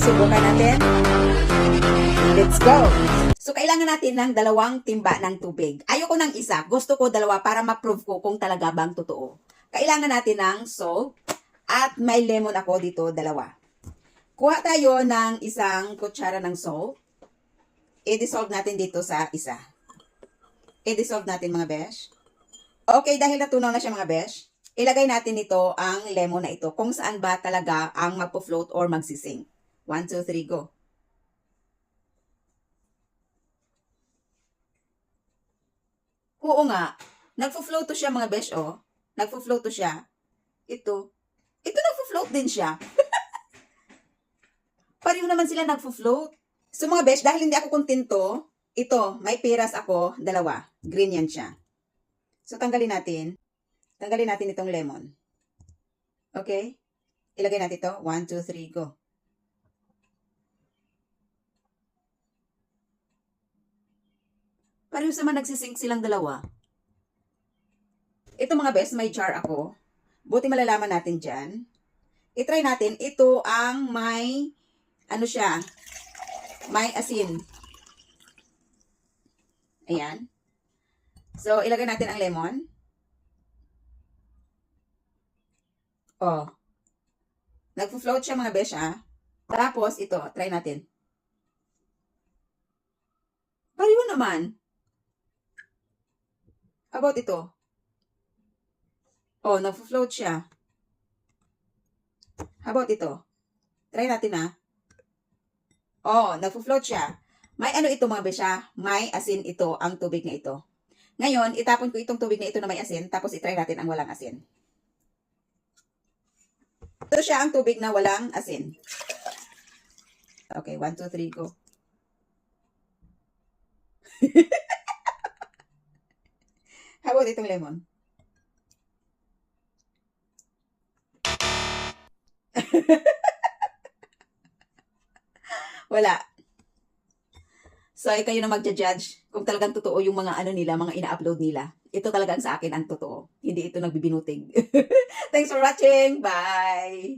Subukan natin. Let's go! So, kailangan natin ng 2 timba ng tubig. Ayoko ng isa. Gusto ko 2 para ma-prove ko kung talaga bang totoo. Kailangan natin ng salt at may lemon ako dito, 2. Kuha tayo ng 1 kutsara ng salt. I-dissolve natin dito sa isa. I-dissolve natin mga besh. Okay, dahil natunaw na siya mga besh, ilagay natin ito ang lemon na ito kung saan ba talaga ang magpo-float or magsising. 1, 2, 3, go. Oo nga. Nagfo-float to siya mga besh, oh. Nagfo-float to siya. Ito. Ito nagfo-float din siya. Pareho naman sila nagfo-float. So mga besh, dahil hindi ako kontento, ito, may piras ako, 2. Green yan siya. So tanggalin natin. Tanggalin natin itong lemon. Okay? Ilagay natin ito. 1, 2, 3, go. Pareho naman nagsisink silang 2. Ito mga best, may jar ako. Buti malalaman natin dyan. I-try natin. Ito ang may, ano siya, may asin. Ayan. So, ilagay natin ang lemon. Oh. Nagfo-float siya mga besh, ah. Tapos, ito, try natin. Pareho naman. About ito. Oh, nagfo-float siya. How about ito? Try natin ah. Oh, nagfo-float siya. May ano ito mga besya? May asin ito, ang tubig na ito. Ngayon, itapon ko itong tubig na ito na may asin, tapos itry natin ang walang asin. Ito siya ang tubig na walang asin. Okay, 1, 2, 3, go. How about itong lemon? Wala. So, kayo na magja-judge kung talagang totoo yung mga ano nila, mga ina-upload nila. Ito talagang sa akin ang totoo. Hindi ito nagbibinutig. Thanks for watching. Bye!